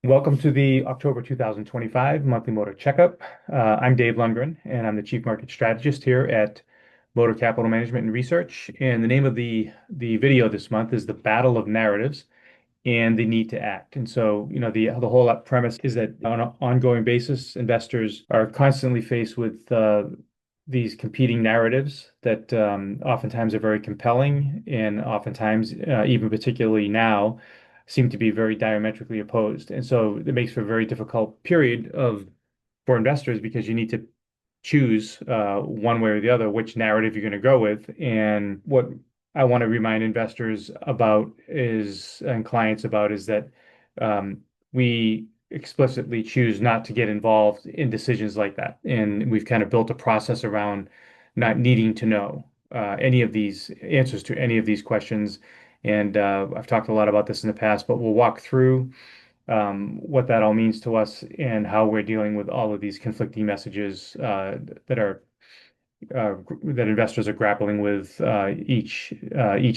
Welcome to the October 2025 monthly motor checkup. I'm Dave Lundgren, and I'm the Chief Market Strategist here at Motor Capital Management and Research. And the name of the video this month is The Battle of Narratives and the Need to Act. And so, the whole premise is that on an ongoing basis, investors are constantly faced with these competing narratives that oftentimes are very compelling and oftentimes, even particularly now, seem to be very diametrically opposed. And so it makes for a very difficult period for investors because you need to choose one way or the other which narrative you're going to go with. And what I want to remind investors about is and clients about is that we explicitly choose not to get involved in decisions like that. And we've kind of built a process around not needing to know any of these answers to any of these questions. And I've talked a lot about this in the past, but we'll walk through what that all means to us and how we're dealing with all of these conflicting messages that investors are grappling with each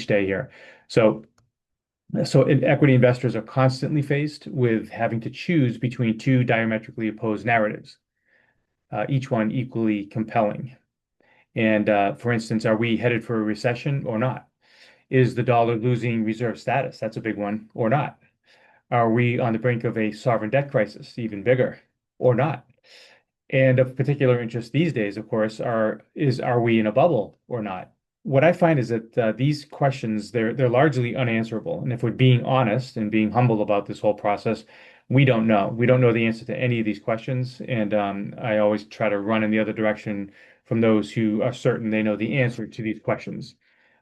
day here. So equity investors are constantly faced with having to choose between two diametrically opposed narratives, each one equally compelling. And for instance, are we headed for a recession or not? Is the dollar losing reserve status? That's a big one, or not? Are we on the brink of a sovereign debt crisis, even bigger, or not? And of particular interest these days, of course, are we in a bubble or not? What I find is that these questions they're largely unanswerable. And if we're being honest and being humble about this whole process, we don't know. We don't know the answer to any of these questions. And I always try to run in the other direction from those who are certain they know the answer to these questions.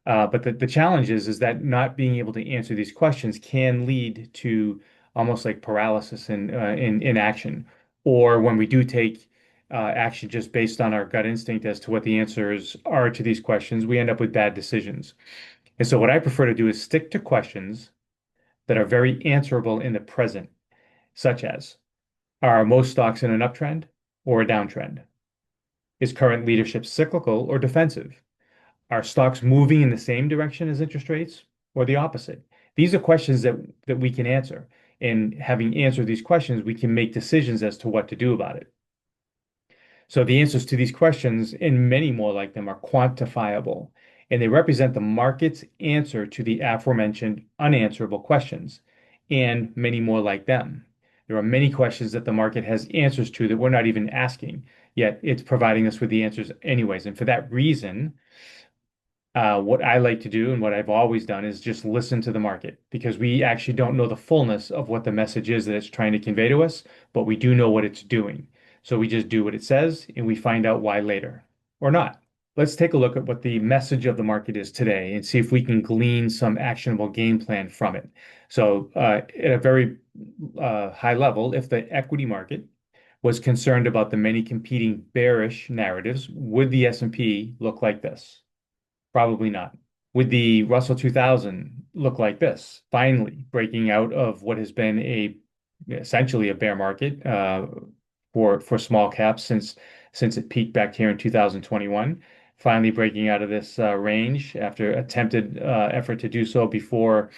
But the challenge is that not being able to answer these questions can lead to almost like paralysis in inaction, or when we do take action just based on our gut instinct as to what the answers are to these questions, we end up with bad decisions. And so, what I prefer to do is stick to questions that are very answerable in the present, such as, are most stocks in an uptrend or a downtrend? Is current leadership cyclical or defensive? Are stocks moving in the same direction as interest rates or the opposite? These are questions that we can answer. And having answered these questions, we can make decisions as to what to do about it. So the answers to these questions, and many more like them, are quantifiable, and they represent the market's answer to the aforementioned unanswerable questions, and many more like them. There are many questions that the market has answers to that we're not even asking, yet it's providing us with the answers anyways. And for that reason, what I like to do and what I've always done is just listen to the market because we actually don't know the fullness of what the message is that it's trying to convey to us, but we do know what it's doing. So we just do what it says and we find out why later or not. Let's take a look at what the message of the market is today and see if we can glean some actionable game plan from it. So, at a very high level, if the equity market was concerned about the many competing bearish narratives, would the S&P look like this? Probably not. Would the Russell 2000 look like this? Finally, breaking out of what has been essentially a bear market for small caps since it peaked back here in 2021. Finally, breaking out of this range after attempted effort to do so before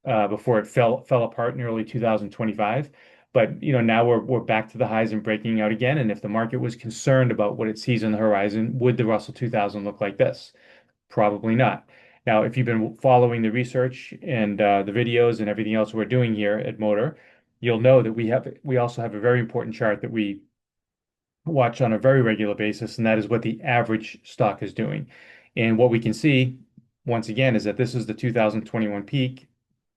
it fell apart in early 2025. But now we're back to the highs and breaking out again. And if the market was concerned about what it sees on the horizon, would the Russell 2000 look like this? Probably not. Now, if you've been following the research and the videos and everything else we're doing here at Motor, you'll know that we also have a very important chart that we watch on a very regular basis, and that is what the average stock is doing. And what we can see, once again, is that this is the 2021 peak,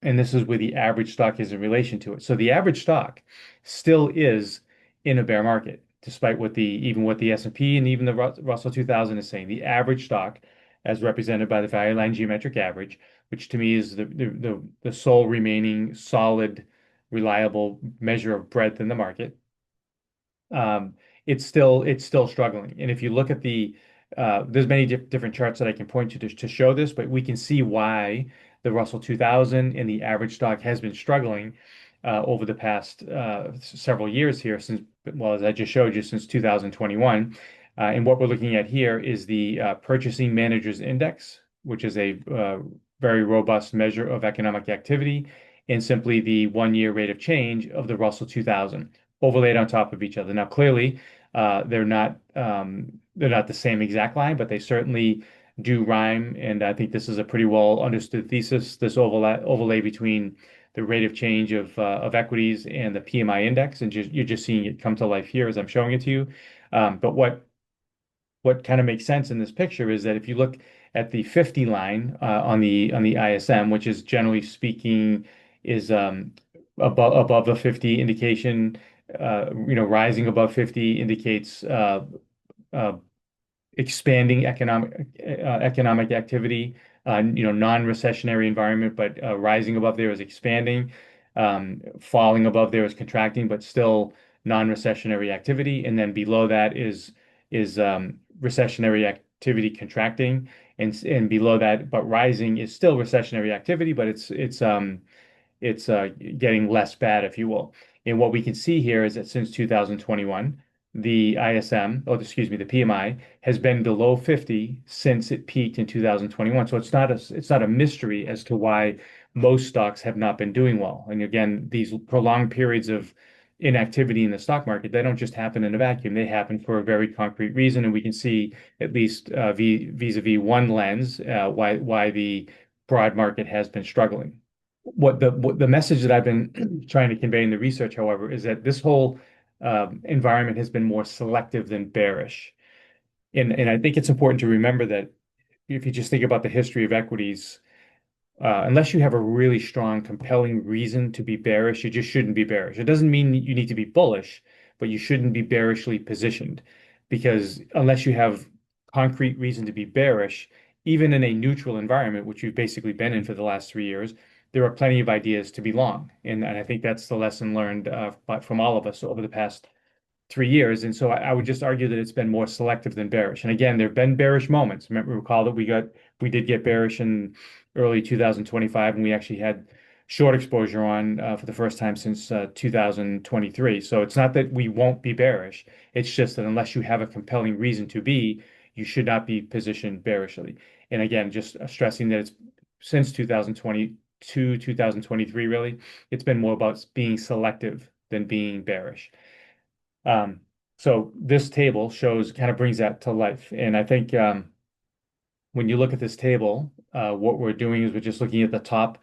and this is where the average stock is in relation to it. So the average stock still is in a bear market, despite what the S&P and even the Russell 2000 is saying. The average stock, as represented by the value line geometric average, which to me is the sole remaining solid, reliable measure of breadth in the market, it's still struggling. And if you look at there's many different charts that I can point to show this, but we can see why the Russell 2000 and the average stock has been struggling over the past several years here as I just showed you, since 2021. And what we're looking at here is the Purchasing Managers Index, which is a very robust measure of economic activity. and simply the 1 year rate of change of the Russell 2000 overlaid on top of each other. Now, clearly, they're not the same exact line, but they certainly do rhyme. And I think this is a pretty well understood thesis. This overlay between the rate of change of equities and the PMI index, and you're just seeing it come to life here as I'm showing it to you. But what kind of makes sense in this picture is that if you look at the 50 line on the ISM, which is generally speaking is above the 50 indication, rising above 50 indicates uh, expanding economic activity, non-recessionary environment, but rising above there is expanding, falling above there is contracting, but still non-recessionary activity, and then below that is recessionary activity contracting, and below that, but rising is still recessionary activity, but it's getting less bad, if you will. And what we can see here is that since 2021, the ISM, oh, excuse me, the PMI has been below 50 since it peaked in 2021. So it's not a mystery as to why most stocks have not been doing well. And again, these prolonged periods of inactivity in the stock market, they don't just happen in a vacuum. They happen for a very concrete reason, and we can see at least vis-a-vis one lens why the broad market has been struggling. What the message that I've been trying to convey in the research, however, is that this whole environment has been more selective than bearish. And I think it's important to remember that if you just think about the history of equities, unless you have a really strong, compelling reason to be bearish, you just shouldn't be bearish. It doesn't mean you need to be bullish, but you shouldn't be bearishly positioned because unless you have concrete reason to be bearish, even in a neutral environment, which we've basically been in for the last 3 years, there are plenty of ideas to be long. And I think that's the lesson learned from all of us over the past 3 years. And so I would just argue that it's been more selective than bearish. And again, there have been bearish moments. Recall that we did get bearish in early 2025, and we actually had short exposure on for the first time since 2023. So it's not that we won't be bearish. It's just that unless you have a compelling reason to be, you should not be positioned bearishly. And again, just stressing that it's since 2022, 2023, really, it's been more about being selective than being bearish. Um, so this table kind of brings that to life. And I think when you look at this table, what we're doing is we're just looking at the top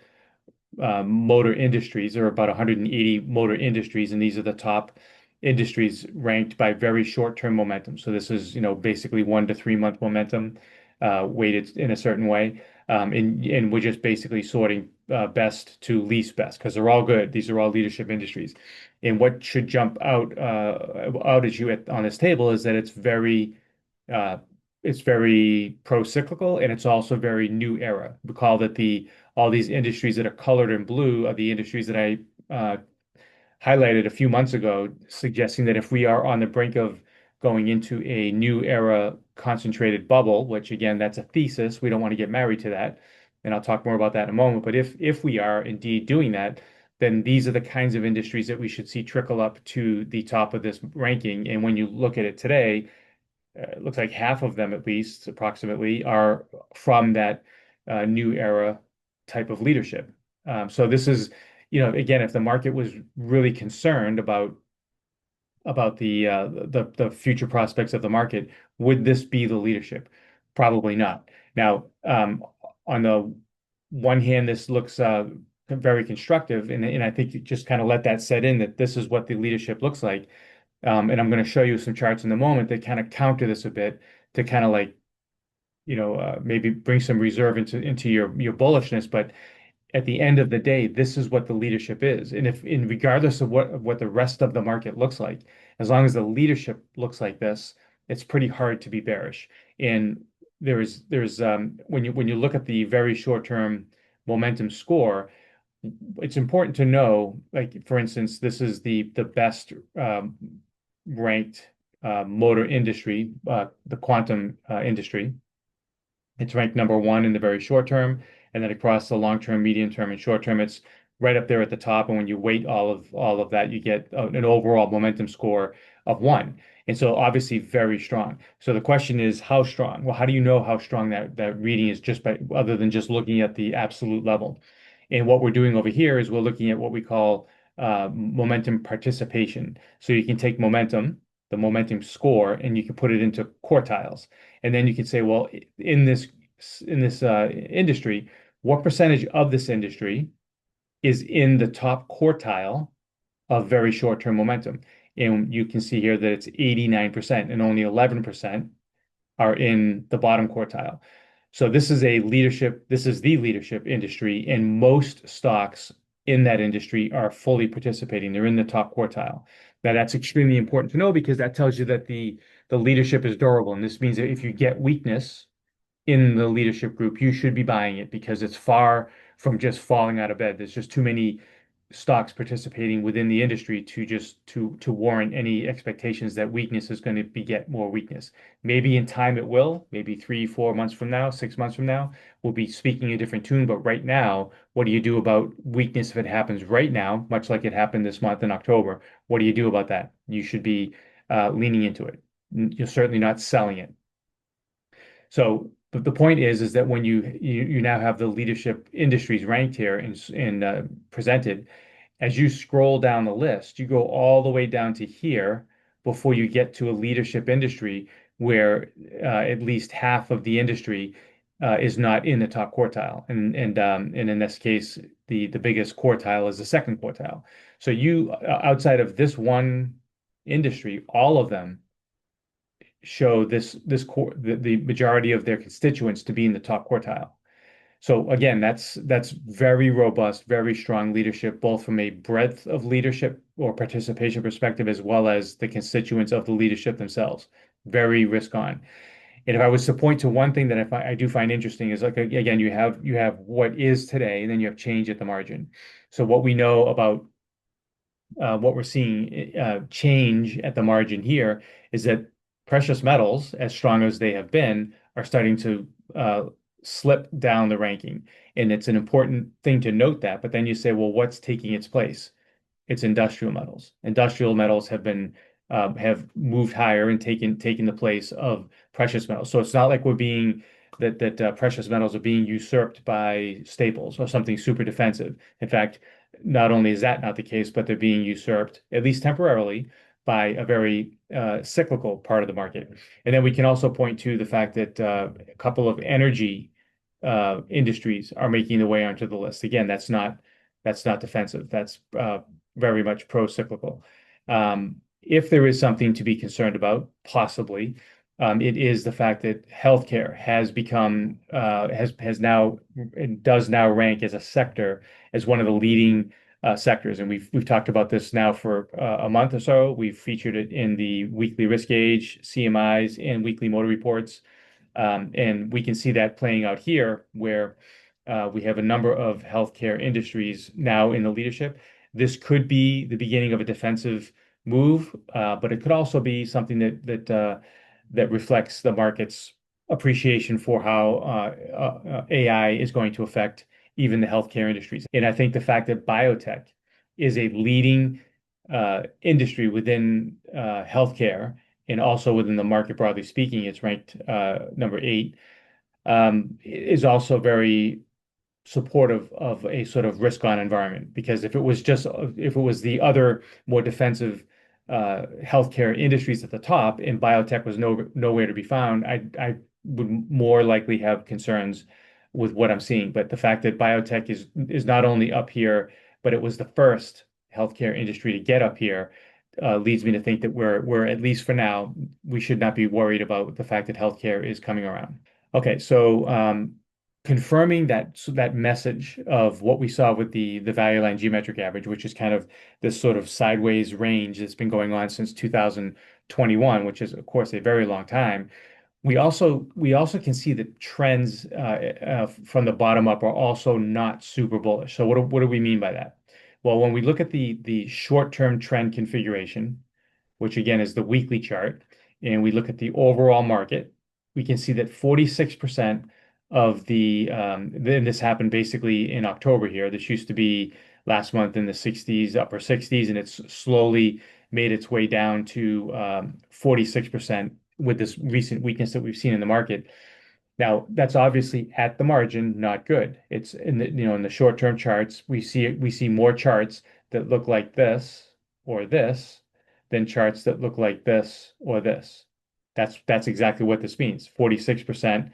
motor industries. There are about 180 motor industries, and these are the top industries ranked by very short-term momentum. So this is, basically 1 to 3 month momentum weighted in a certain way. And we're just basically sorting best to least best because they're all good. These are all leadership industries. And what should jump out at you on this table is that uh, it's very pro-cyclical and it's also very new era. Recall that all these industries that are colored in blue are the industries that I highlighted a few months ago, suggesting that if we are on the brink of going into a new era concentrated bubble, which again, that's a thesis, we don't want to get married to that, and I'll talk more about that in a moment. But if we are indeed doing that, then these are the kinds of industries that we should see trickle up to the top of this ranking. And when you look at it today, it looks like half of them, at least approximately, are from that new era type of leadership. So this is, again, if the market was really concerned about the future prospects of the market, would this be the leadership? Probably not. Now, on the one hand, this looks very constructive, and I think you just kind of let that set in that this is what the leadership looks like. And I'm going to show you some charts in the moment that kind of counter this a bit to kind of like, maybe bring some reserve into your bullishness. But at the end of the day, this is what the leadership is. And regardless of what the rest of the market looks like, as long as the leadership looks like this, it's pretty hard to be bearish. And there's when you look at the very short-term momentum score, it's important to know, like for instance, this is the best ranked motor industry, the quantum industry. It's ranked number one in the very short term, and then across the long term, medium term, and short term, it's right up there at the top. And when you weight all of that, you get an overall momentum score of 1. And so obviously very strong. So the question is how strong? Well, how do you know how strong that reading is just by other than just looking at the absolute level? And what we're doing over here is we're looking at what we call momentum participation. So you can take momentum, the momentum score, and you can put it into quartiles. And then you can say, well, in this industry, what percentage of this industry is in the top quartile of very short-term momentum? And you can see here that it's 89% and only 11% are in the bottom quartile. So this is the leadership industry, and most stocks in that industry are fully participating. They're in the top quartile. Now that's extremely important to know because that tells you that the leadership is durable. And this means that if you get weakness in the leadership group, you should be buying it because it's far from just falling out of bed. There's just too many stocks participating within the industry to warrant any expectations that weakness is going to beget more weakness. Maybe in time it will, maybe 3, 4 months from now, 6 months from now, we'll be speaking a different tune. But right now, what do you do about weakness if it happens right now, much like it happened this month in October? What do you do about that? You should be leaning into it. You're certainly not selling it. So the point is that when you now have the leadership industries ranked here and presented, as you scroll down the list, you go all the way down to here before you get to a leadership industry where at least half of the industry is not in the top quartile, and in this case, the biggest quartile is the second quartile. So you outside of this one industry, all of them show this core the majority of their constituents to be in the top quartile. So again, that's very robust, very strong leadership, both from a breadth of leadership or participation perspective, as well as the constituents of the leadership themselves. Very risk on. And if I was to point to one thing that I do find interesting is like again, you have what is today, and then you have change at the margin. So what we know about what we're seeing change at the margin here is that precious metals, as strong as they have been, are starting to slip down the ranking. And it's an important thing to note that. But then you say, well, what's taking its place? It's industrial metals. Industrial metals have moved higher and taken the place of precious metals. So it's not like we're being that precious metals are being usurped by staples or something super defensive. In fact, not only is that not the case, but they're being usurped, at least temporarily, by a very cyclical part of the market. And then we can also point to the fact that a couple of energy industries are making their way onto the list. Again, that's not defensive. That's very much pro-cyclical. If there is something to be concerned about, possibly, it is the fact that healthcare has become has now and does now rank as a sector as one of the leading sectors, and we've talked about this now for a month or so. We've featured it in the weekly risk gauge, CMIs, and weekly motor reports. And we can see that playing out here, where we have a number of healthcare industries now in the leadership. This could be the beginning of a defensive move, but it could also be something that reflects the market's appreciation for how AI is going to affect even the healthcare industries. And I think the fact that biotech is a leading industry within healthcare and also within the market, broadly speaking, it's ranked number 8, is also very supportive of a sort of risk-on environment. Because if it was the other more defensive healthcare industries at the top and biotech was nowhere to be found, I would more likely have concerns with what I'm seeing. But the fact that biotech is not only up here, but it was the first healthcare industry to get up here, leads me to think that we're at least for now, we should not be worried about the fact that healthcare is coming around. Okay, so confirming that message of what we saw with the value line geometric average, which is kind of this sort of sideways range that's been going on since 2021, which is of course a very long time. We also can see that trends from the bottom up are also not super bullish. So what do we mean by that? Well, when we look at the short-term trend configuration, which again is the weekly chart, and we look at the overall market, we can see that 46% of then this happened basically in October here. This used to be last month in the 60s, upper 60s, and it's slowly made its way down to 46% with this recent weakness that we've seen in the market. Now, that's obviously at the margin, not good. It's in the, in the short-term charts, we see more charts that look like this or this than charts that look like this or this. That's exactly what this means. 46%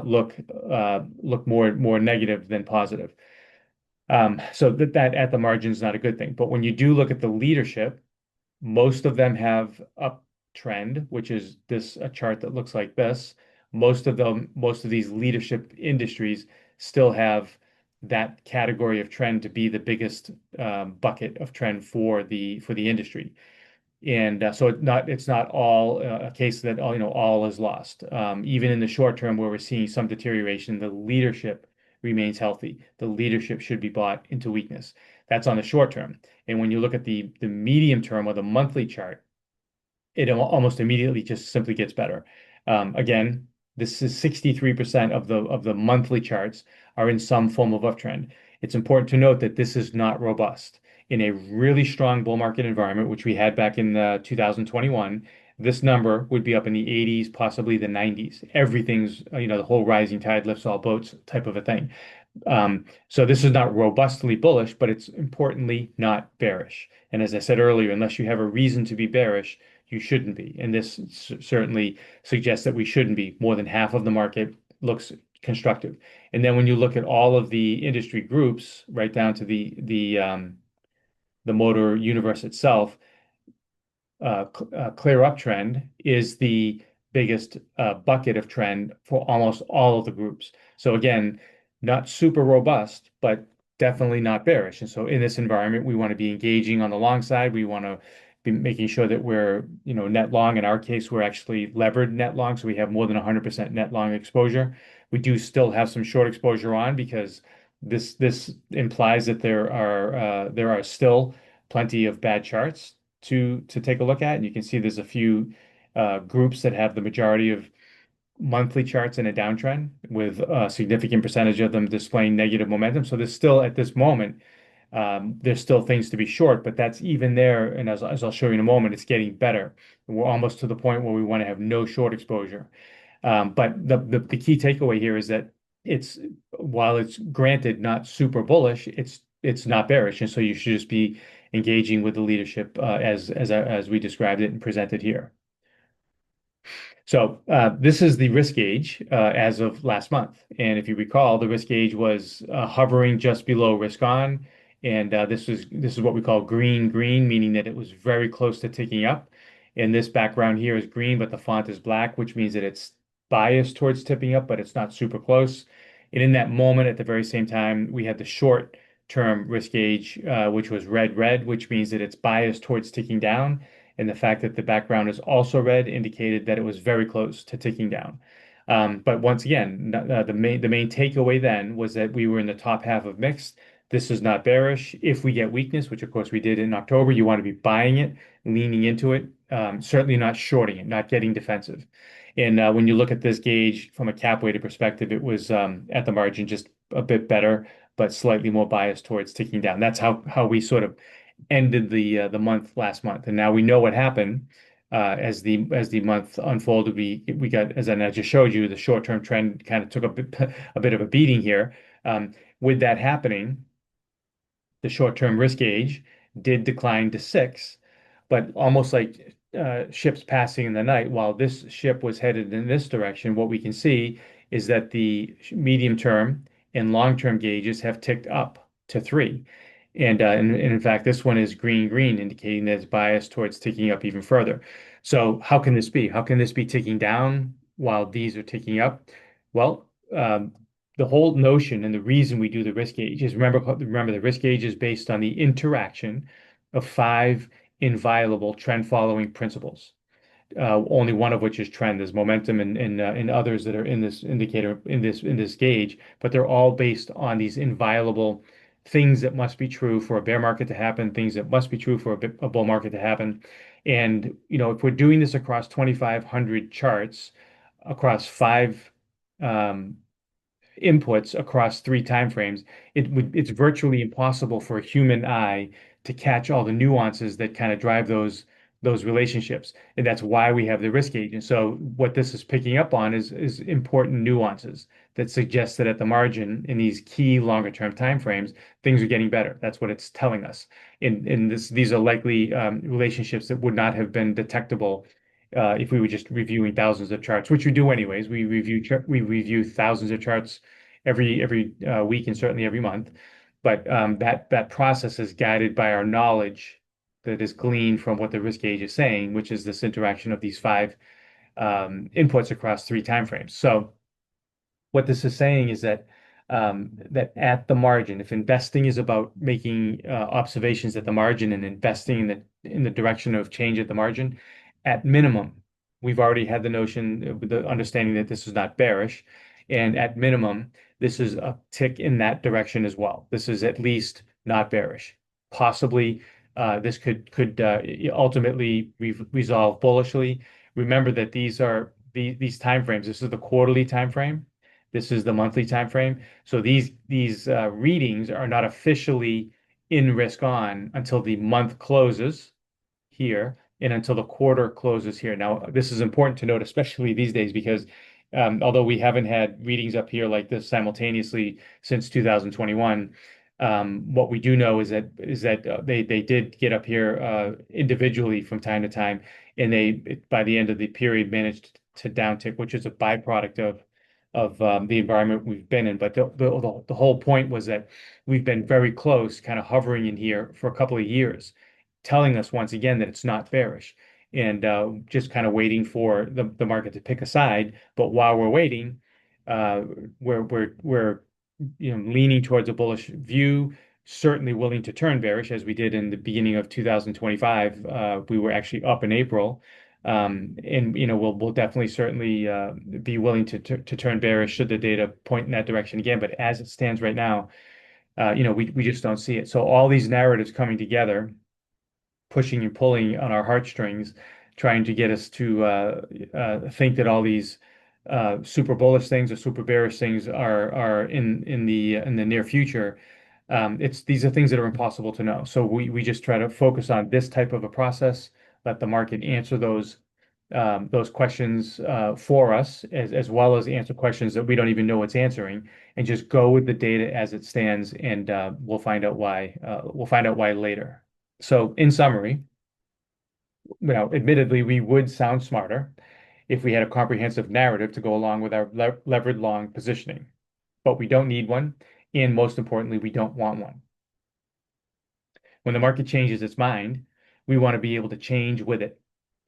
look more negative than positive. So that at the margin is not a good thing. But when you do look at the leadership, most of them have uptrend, which is this a chart that looks like this. Most of these leadership industries still have that category of trend to be the biggest bucket of trend for the industry. And so it's not all a case that all is lost. Even in the short term, where we're seeing some deterioration, the leadership remains healthy. The leadership should be bought into weakness. That's on the short term. And when you look at the medium term or the monthly chart, it almost immediately just simply gets better. Again, this is 63% of the monthly charts are in some form of uptrend. It's important to note that this is not robust. In a really strong bull market environment, which we had back in 2021, this number would be up in the 80s, possibly the 90s. Everything's, the whole rising tide lifts all boats type of a thing. So this is not robustly bullish, but it's importantly not bearish. And as I said earlier, unless you have a reason to be bearish, you shouldn't be. And this certainly suggests that we shouldn't be. More than half of the market looks constructive. And then when you look at all of the industry groups, right down to the motor universe itself, clear uptrend is the biggest bucket of trend for almost all of the groups. So again, not super robust, but definitely not bearish. And so in this environment, we want to be engaging on the long side. We want to be making sure that we're, net long. In our case, we're actually levered net long, so we have more than 100% net long exposure. We do still have some short exposure on because this implies that there are still plenty of bad charts to take a look at. And you can see there's a few groups that have the majority of monthly charts in a downtrend, with a significant percentage of them displaying negative momentum. So there's still, at this moment, there's still things to be short, but that's even there. And as I'll show you in a moment, it's getting better. We're almost to the point where we want to have no short exposure. But the key takeaway here is that it's while it's granted not super bullish, it's not bearish, and so you should just be engaging with the leadership as we described it and presented here. So this is the risk gauge as of last month, and if you recall, the risk gauge was hovering just below risk on, and this is what we call green green, meaning that it was very close to ticking up. And this background here is green, but the font is black, which means that it's biased towards tipping up, but it's not super close. And in that moment, at the very same time, we had the short term risk gauge, which was red red, which means that it's biased towards ticking down. And the fact that the background is also red indicated that it was very close to ticking down. But once again, the main takeaway then was that we were in the top half of mixed. This is not bearish. If we get weakness, which of course we did in October, you want to be buying it, leaning into it, certainly not shorting it, not getting defensive. And when you look at this gauge from a cap weighted perspective, it was at the margin just a bit better, but slightly more biased towards ticking down. That's how we sort of ended the month last month. And now we know what happened as the month unfolded. We got, as I just showed you, the short-term trend kind of took a bit of a beating here. With that happening, the short-term risk gauge did decline to 6, but almost like ships passing in the night, while this ship was headed in this direction, what we can see is that the medium-term and long-term gauges have ticked up to 3. And in fact, this one is green green, indicating that it's biased towards ticking up even further. So how can this be? How can this be ticking down while these are ticking up? Well, the whole notion and the reason we do the risk gauge is, remember the risk gauge is based on the interaction of 5 inviolable trend following principles. Only one of which is trend. There's momentum and others that are in this indicator in this gauge, but they're all based on these inviolable things that must be true for a bear market to happen, things that must be true for a bull market to happen. And if we're doing this across 2,500 charts, across 5 inputs across 3 time frames, it's virtually impossible for a human eye to catch all the nuances that kind of drive those relationships. And that's why we have the risk agent. So what this is picking up on is important nuances that suggest that at the margin in these key longer term timeframes, things are getting better. That's what it's telling us. These are likely relationships that would not have been detectable if we were just reviewing thousands of charts, which we do anyways. We review thousands of charts every week and certainly every month. But that process is guided by our knowledge that is gleaned from what the risk gauge is saying, which is this interaction of these five inputs across three timeframes. So what this is saying is that that at the margin, if investing is about making observations at the margin and investing in the direction of change at the margin, at minimum, we've already had the notion, the understanding that this is not bearish, and at minimum, this is a tick in that direction as well. This is at least not bearish. Possibly, this could ultimately resolve bullishly. Remember that these time frames. This is the quarterly time frame. This is the monthly time frame. So these readings are not officially in risk on until the month closes here and until the quarter closes here. Now, this is important to note, especially these days, because although we haven't had readings up here like this simultaneously since 2021, what we do know is that they did get up here individually from time to time, and by the end of the period managed to downtick, which is a byproduct of the environment we've been in. But the whole point was that we've been very close, kind of hovering in here for a couple of years, telling us once again that it's not bearish, and just kind of waiting for the market to pick a side. But while we're waiting, uh, we're leaning towards a bullish view, certainly willing to turn bearish as we did in the beginning of 2025. We were actually up in April. And we'll definitely certainly be willing to turn bearish should the data point in that direction again. But as it stands right now, we just don't see it. So all these narratives coming together, pushing and pulling on our heartstrings, trying to get us to think that all these super bullish things or super bearish things are in the near future. These are things that are impossible to know. So we just try to focus on this type of a process, let the market answer those questions for us, as well as answer questions that we don't even know it's answering, and just go with the data as it stands, and we'll find out why. We'll find out why later. So, in summary, admittedly, we would sound smarter if we had a comprehensive narrative to go along with our levered long positioning, but we don't need one, and most importantly, we don't want one. When the market changes its mind, we want to be able to change with it.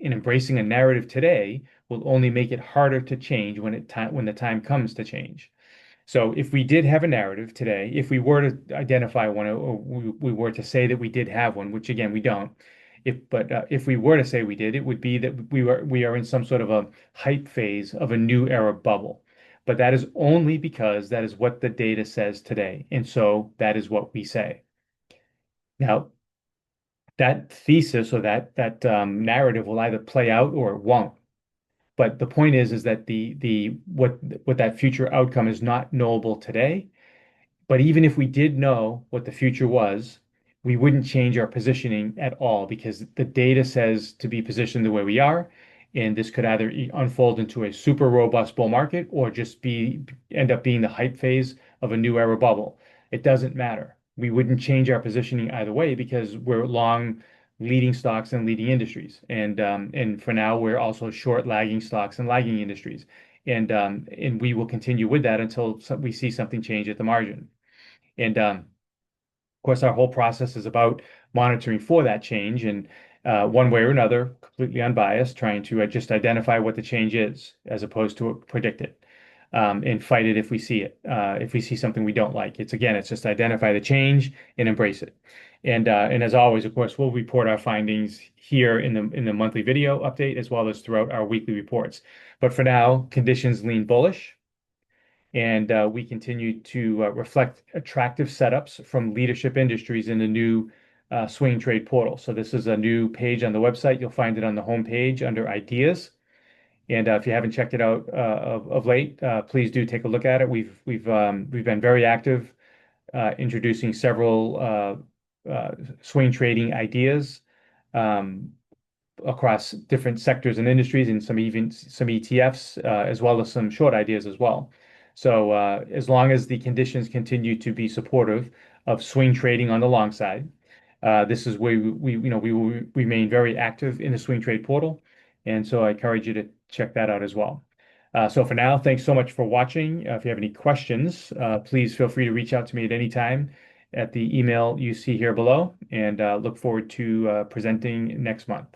And embracing a narrative today will only make it harder to change when the time comes to change. So if we did have a narrative today, if we were to identify one, or we were to say that we did have one, which again we don't, if we were to say we did, it would be that we are in some sort of a hype phase of a new era bubble. But that is only because that is what the data says today, and so that is what we say. Now, that thesis or that narrative will either play out or it won't. But the point is that the what that future outcome is not knowable today. But even if we did know what the future was, we wouldn't change our positioning at all because the data says to be positioned the way we are. And this could either unfold into a super robust bull market or just end up being the hype phase of a new era bubble. It doesn't matter. We wouldn't change our positioning either way because we're long leading stocks and leading industries. And for now, we're also short lagging stocks and lagging industries. And we will continue with that until we see something change at the margin. And of course, our whole process is about monitoring for that change and one way or another, completely unbiased, trying to just identify what the change is as opposed to predict it and fight it if we see it. If we see something we don't like, it's just identify the change and embrace it. And as always, of course, we'll report our findings here in the monthly video update as well as throughout our weekly reports. But for now, conditions lean bullish. And we continue to reflect attractive setups from leadership industries in the new swing trade portal. So this is a new page on the website. You'll find it on the home page under ideas. And if you haven't checked it out of late, please do take a look at it. We've been very active introducing several swing trading ideas. across different sectors and industries, and even some ETFs, as well as some short ideas as well. So as long as the conditions continue to be supportive of swing trading on the long side, this is where we will remain very active in the swing trade portal. And so I encourage you to check that out as well. So for now, thanks so much for watching. If you have any questions, please feel free to reach out to me at any time at the email you see here below, and look forward to presenting next month.